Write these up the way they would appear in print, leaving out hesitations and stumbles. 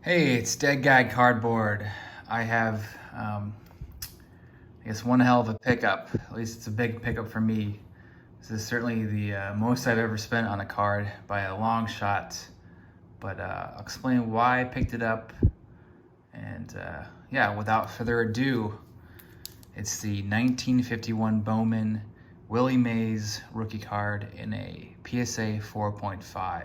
Hey, it's Dead Guy Cardboard. I have, I guess, one hell of a pickup. At least it's a big pickup for me. This is certainly the most I've ever spent on a card by a long shot. But I'll explain why I picked it up. And yeah, without further ado, it's the 1951 Bowman Willie Mays rookie card in a PSA 4.5.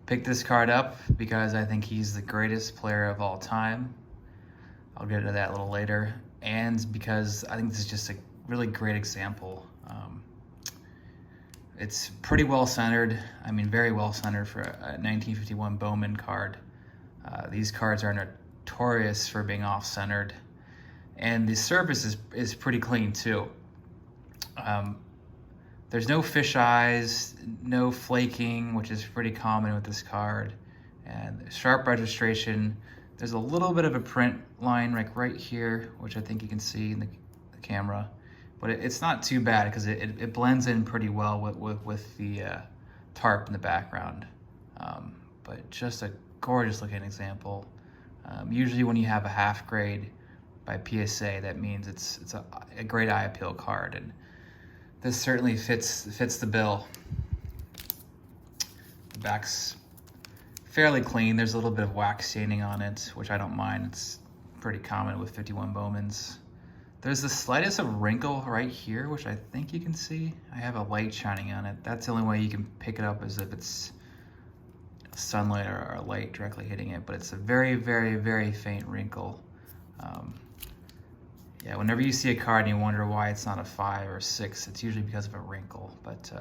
Picked this card up because I think he's the greatest player of all time. I'll get into that a little later. And because I think this is just a really great example. It's pretty well centered. I mean, very well centered for a 1951 Bowman card. These cards are notorious for being off-centered. And the surface is pretty clean too. There's no fish eyes, no flaking, which is pretty common with this card. And sharp registration. There's a little bit of a print line like right here, which I think you can see in the camera. But it's not too bad because it blends in pretty well with the tarp in the background. But just a gorgeous looking example. Usually when you have a half grade by PSA, that means it's a great eye appeal card. And this certainly fits the bill. The back's fairly clean. There's a little bit of wax staining on it, which I don't mind. It's pretty common with 51 Bowmans. There's the slightest of wrinkle right here, which I think you can see. I have a light shining on it. That's the only way you can pick it up, is if it's sunlight or a light directly hitting it. But it's a very, very, very faint wrinkle. Yeah, whenever you see a card and you wonder why it's not a 5 or 6, it's usually because of a wrinkle. But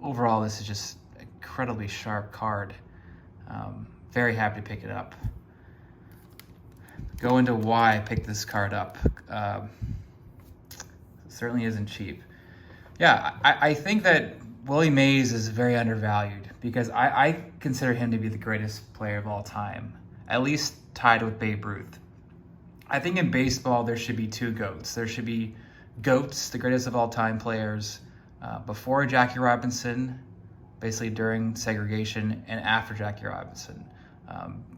overall, this is just an incredibly sharp card. Very happy to pick it up. Go into why I picked this card up. It certainly isn't cheap. Yeah, I think that Willie Mays is very undervalued because I consider him to be the greatest player of all time, at least tied with Babe Ruth. I think in baseball, there should be two GOATs. There should be GOATs, the greatest of all time players, before Jackie Robinson, basically during segregation, and after Jackie Robinson.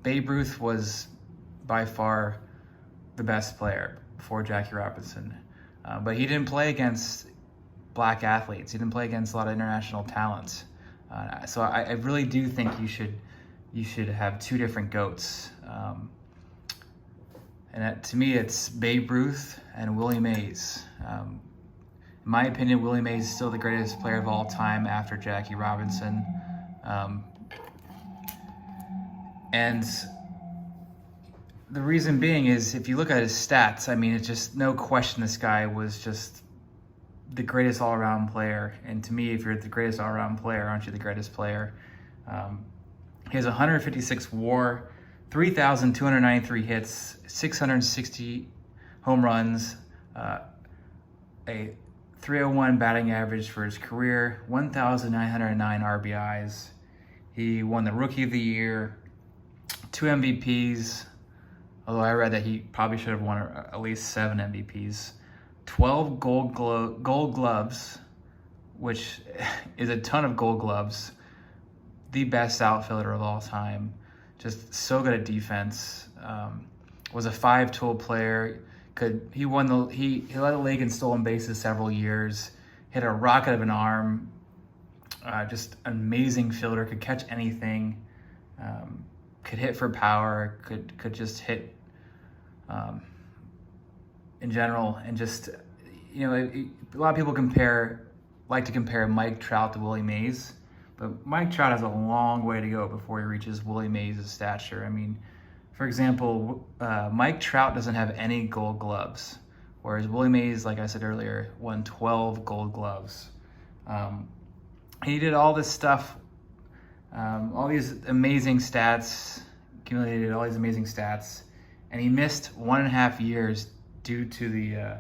Babe Ruth was by far the best player before Jackie Robinson, but he didn't play against black athletes. He didn't play against a lot of international talent. So I really do think you should have two different GOATs. And to me, it's Babe Ruth and Willie Mays. In my opinion, Willie Mays is still the greatest player of all time after Jackie Robinson. And the reason being is, if you look at his stats, I mean, it's just no question this guy was just the greatest all-around player. And to me, if you're the greatest all-around player, aren't you the greatest player? He has 156 WAR, 3,293 hits, 660 home runs, a 301 batting average for his career, 1,909 RBIs. He won the Rookie of the Year, 2 MVPs, although I read that he probably should have won at least 7 MVPs, 12 gold gloves, which is a ton of gold gloves, the best outfielder of all time. Just so good at defense. Was a 5-tool player. He led the league in stolen bases several years. Hit a rocket of an arm. Just an amazing fielder. Could catch anything. Could hit for power. Could just hit in general. And just, you know, a lot of people like to compare Mike Trout to Willie Mays. But Mike Trout has a long way to go before he reaches Willie Mays' stature. I mean, for example, Mike Trout doesn't have any gold gloves, whereas Willie Mays, like I said earlier, won 12 gold gloves. He did all this stuff, all these amazing stats, accumulated all these amazing stats, and he missed 1.5 years due to the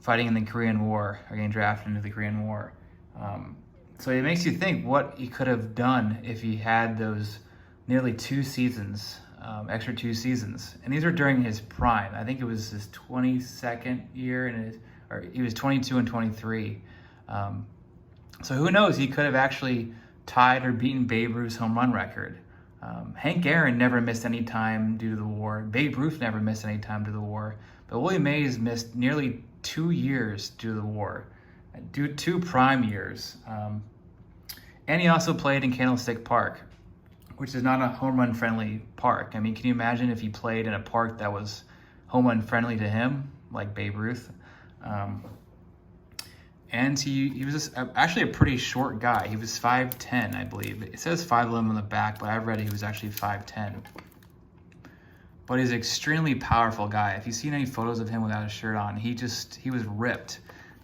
fighting in the Korean War, or getting drafted into the Korean War. So it makes you think what he could have done if he had those nearly 2 seasons, extra 2 seasons. And these were during his prime. I think it was his 22nd year, or he was 22 and 23. So who knows, he could have actually tied or beaten Babe Ruth's home run record. Hank Aaron never missed any time due to the war. Babe Ruth never missed any time due to the war. But Willie Mays missed nearly 2 years due to the war, two prime years. And he also played in Candlestick Park, which is not a home run friendly park. I mean, can you imagine if he played in a park that was home run friendly to him, like Babe Ruth? And he was actually a pretty short guy. He was 5'10", I believe. It says 5'11" on the back, but I've read he was actually 5'10". But he's an extremely powerful guy. If you've seen any photos of him without a shirt on, he was ripped.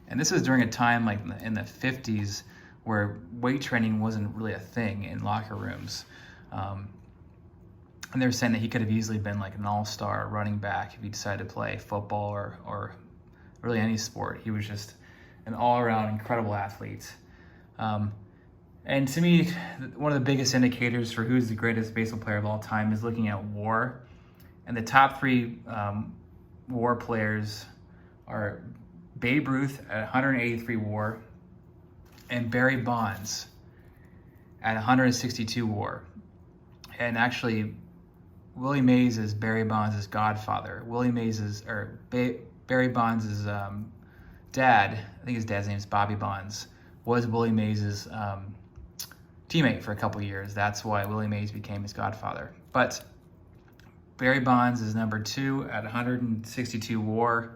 And this was during a time like in the 50s where weight training wasn't really a thing in locker rooms. And they were saying that he could have easily been like an all-star running back if he decided to play football or really any sport. He was just an all-around incredible athlete. And to me, one of the biggest indicators for who's the greatest baseball player of all time is looking at WAR. And the top 3 WAR players are Babe Ruth at 183 WAR and Barry Bonds at 162 WAR. And actually, Willie Mays is Barry Bonds' godfather. Barry Bonds' dad, I think his dad's name is Bobby Bonds, was Willie Mays' teammate for a couple years. That's why Willie Mays became his godfather. But Barry Bonds is number 2 at 162 WAR.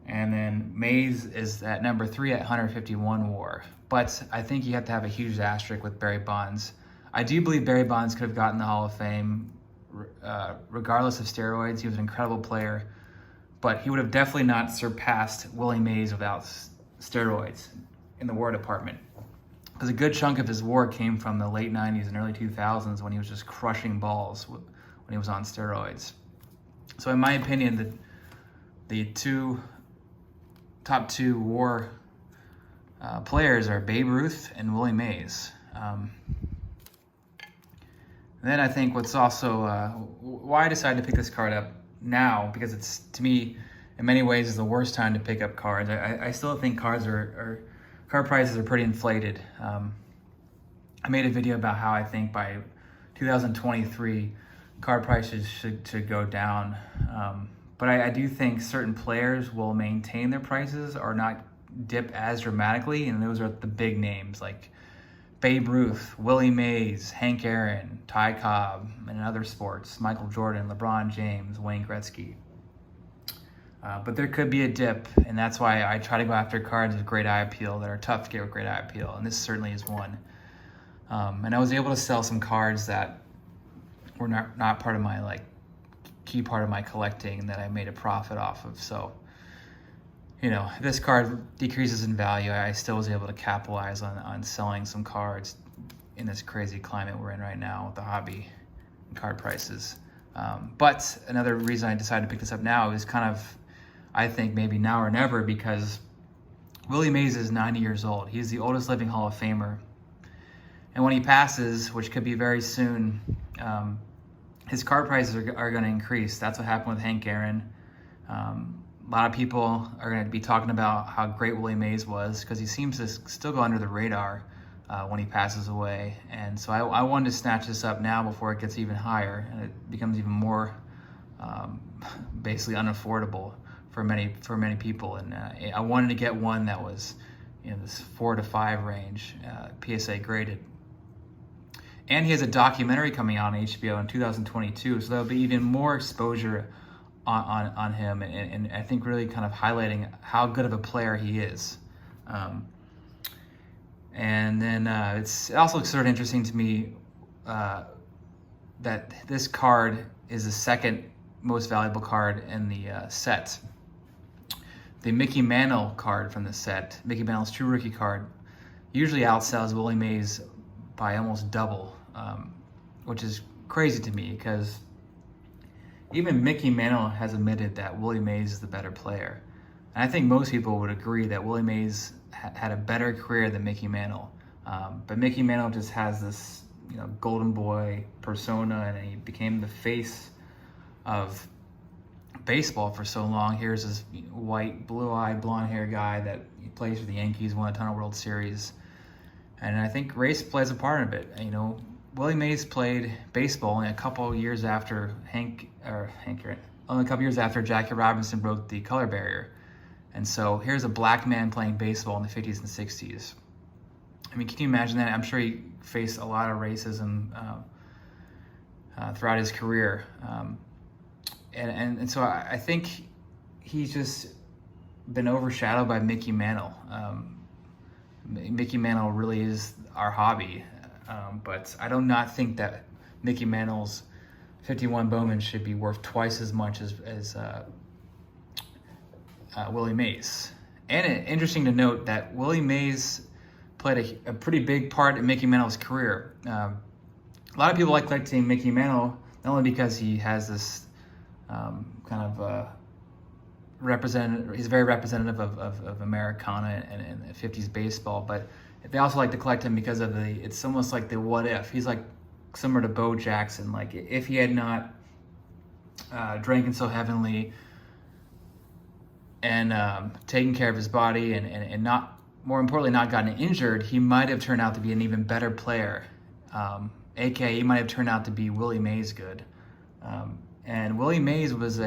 And then Mays is at number 3 at 151 WAR. But I think you have to have a huge asterisk with Barry Bonds. I do believe Barry Bonds could have gotten the Hall of Fame regardless of steroids. He was an incredible player. But he would have definitely not surpassed Willie Mays without steroids in the WAR department. Because a good chunk of his WAR came from the late 90s and early 2000s when he was just crushing balls when he was on steroids. So in my opinion, the top two WAR players are Babe Ruth and Willie Mays. Then I think what's also why I decided to pick this card up now, because it's, to me, in many ways is the worst time to pick up cards. I still think card prices are pretty inflated. I made a video about how I think by 2023 card prices should go down. But I do think certain players will maintain their prices or not dip as dramatically, and those are the big names like Babe Ruth, Willie Mays, Hank Aaron, Ty Cobb, and in other sports, Michael Jordan, LeBron James, Wayne Gretzky. But there could be a dip, and that's why I try to go after cards with great eye appeal that are tough to get with great eye appeal, and this certainly is one. And I was able to sell some cards that were not part of my key part of my collecting that I made a profit off of. So, if this card decreases in value, I still was able to capitalize on selling some cards in this crazy climate we're in right now with the hobby and card prices. But another reason I decided to pick this up now is kind of, I think, maybe now or never, because Willie Mays is 90 years old. He's the oldest living Hall of Famer. And when he passes, which could be very soon, his card prices are going to increase. That's what happened with Hank Aaron. A lot of people are going to be talking about how great Willie Mays was because he seems to still go under the radar when he passes away. And so I wanted to snatch this up now before it gets even higher and it becomes even more basically unaffordable for many people. And I wanted to get one that was this 4 to 5 range, PSA graded. And he has a documentary coming out on HBO in 2022, so there'll be even more exposure on him, and I think really kind of highlighting how good of a player he is. And then it's also sort of interesting to me that this card is the second most valuable card in the set. The Mickey Mantle card from the set, Mickey Mantle's True Rookie card, usually outsells Willie Mays by almost double, which is crazy to me because even Mickey Mantle has admitted that Willie Mays is the better player. And I think most people would agree that Willie Mays had a better career than Mickey Mantle. But Mickey Mantle just has this, golden boy persona, and he became the face of baseball for so long. Here's this white, blue-eyed, blonde-haired guy that he plays for the Yankees, won a ton of World Series. And I think race plays a part of it. Willie Mays played baseball only a couple years after only a couple years after Jackie Robinson broke the color barrier. And so here's a black man playing baseball in the 50s and 60s. I mean, can you imagine that? I'm sure he faced a lot of racism throughout his career. And so I think he's just been overshadowed by Mickey Mantle. Mickey Mantle really is our hobby, but I do not think that Mickey Mantle's 51 Bowman should be worth twice as much as Willie Mays. And interesting to note that Willie Mays played a pretty big part in Mickey Mantle's career. A lot of people like collecting Mickey Mantle not only because he has this he's very representative of Americana and 50s baseball, but they also like to collect him because of it's almost like the what if. He's like similar to Bo Jackson. Like if he had not drinking so heavily and taken care of his body and not, more importantly, not gotten injured, he might have turned out to be an even better player. AKA he might have turned out to be Willie Mays good. And Willie Mays was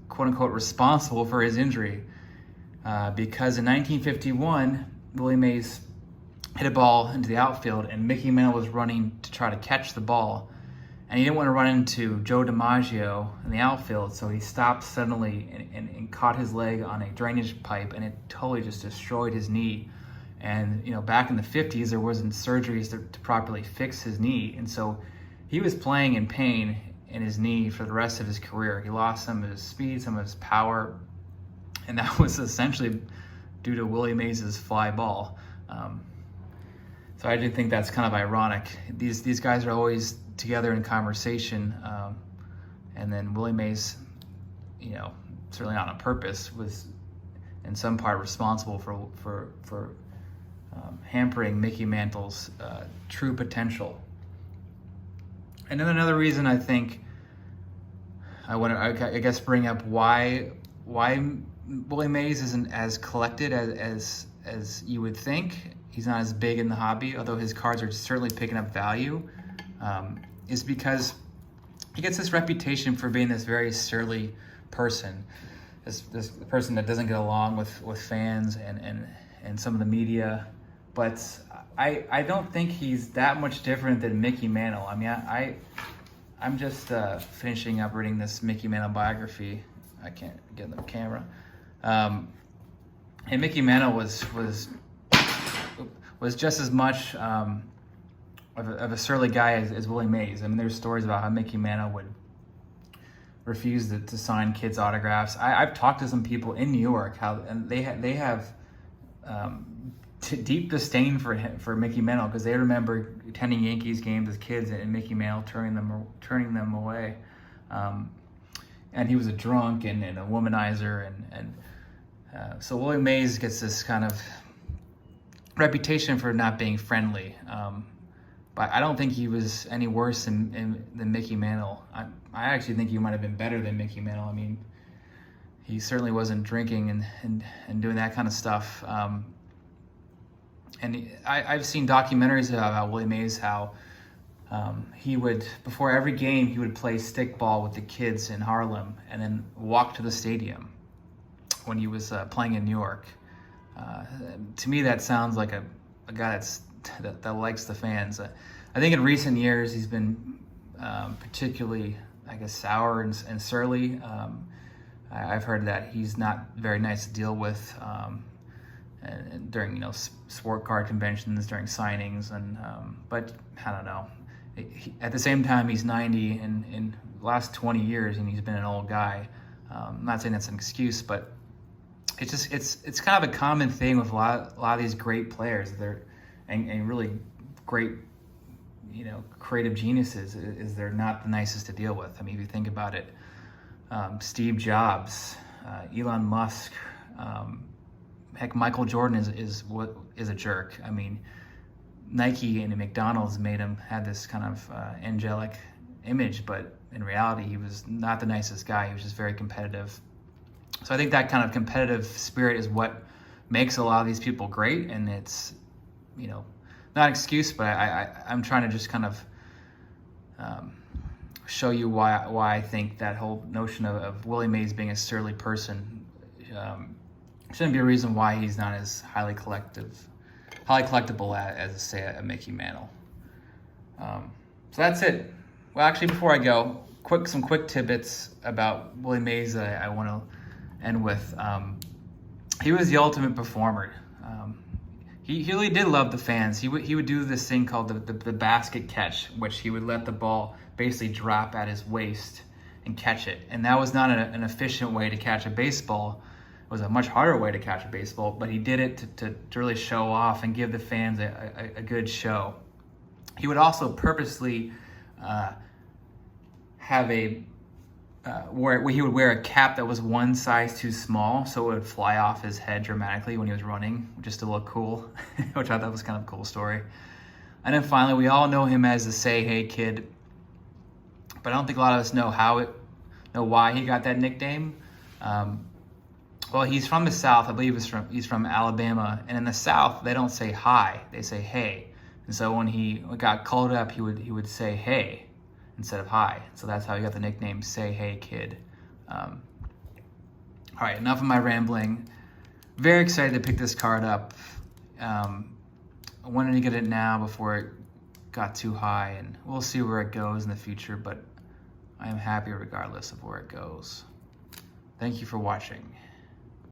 quote unquote responsible for his injury because in 1951, Willie Mays hit a ball into the outfield and Mickey Mantle was running to try to catch the ball. And he didn't want to run into Joe DiMaggio in the outfield, so he stopped suddenly and caught his leg on a drainage pipe, and it totally just destroyed his knee. And back in the 50s, there wasn't surgeries to properly fix his knee, and so he was playing in pain in his knee for the rest of his career. He lost some of his speed, some of his power, and that was essentially due to Willie Mays' fly ball. So I do think that's kind of ironic. These guys are always together in conversation, and then Willie Mays, certainly not on purpose, was in some part responsible for hampering Mickey Mantle's true potential. And then another reason I think I want to, I guess, bring up why Willie Mays isn't as collected as you would think. He's not as big in the hobby, although his cards are certainly picking up value. Is because he gets this reputation for being this very surly person, this person that doesn't get along with fans and some of the media. But I don't think he's that much different than Mickey Mantle. I mean, I'm just finishing up reading this Mickey Mantle biography. I can't get in the camera. And Mickey Mantle was just as much of a surly guy as Willie Mays. I mean, there's stories about how Mickey Mantle would refuse to sign kids' autographs. I've talked to some people in New York and they have deep disdain for Mickey Mantle because they remember attending Yankees games as kids and Mickey Mantle turning them away. And he was a drunk and a womanizer, and so Willie Mays gets this kind of reputation for not being friendly. But I don't think he was any worse than Mickey Mantle. I actually think he might have been better than Mickey Mantle. I mean, he certainly wasn't drinking and doing that kind of stuff. I've seen documentaries about Willie Mays, how he would, before every game, he would play stickball with the kids in Harlem and then walk to the stadium when he was playing in New York. To me, that sounds like a guy that likes the fans. I think in recent years he's been particularly, I guess, sour and surly. I've heard that he's not very nice to deal with and during sport card conventions, during signings, but I don't know. At the same time, he's 90, and in the last 20 years, and he's been an old guy. I'm not saying that's an excuse, but it's kind of a common thing with a lot of these great players. And really great, creative geniuses is they're not the nicest to deal with. I mean, if you think about it, Steve Jobs, Elon Musk, heck, Michael Jordan is a jerk. I mean, Nike and McDonald's made him have this kind of angelic image, but in reality, he was not the nicest guy. He was just very competitive. So I think that kind of competitive spirit is what makes a lot of these people great, and it's not an excuse, but I'm trying to just kind of show you why I think that whole notion of Willie Mays being a surly person shouldn't be a reason why he's not as highly collectible as say a Mickey Mantle. So that's it. Well, actually, before I go, some quick tidbits about Willie Mays that I want to end with. He was the ultimate performer. He really did love the fans. He would do this thing called the basket catch, which he would let the ball basically drop at his waist and catch it. And that was not an efficient way to catch a baseball. It was a much harder way to catch a baseball, but he did it to really show off and give the fans a good show. He would also purposely have he would wear a cap that was one size too small, so it would fly off his head dramatically when he was running, just to look cool, which I thought was kind of a cool story. And then finally, we all know him as the Say Hey Kid, but I don't think a lot of us know why he got that nickname. Well, he's from the South. I believe he's from Alabama, and in the South, they don't say hi; they say hey. And so when he got called up, he would say hey instead of hi. So that's how he got the nickname Say Hey Kid. All right, enough of my rambling. Very excited to pick this card up. I wanted to get it now before it got too high, and we'll see where it goes in the future, but I am happy regardless of where it goes. Thank you for watching.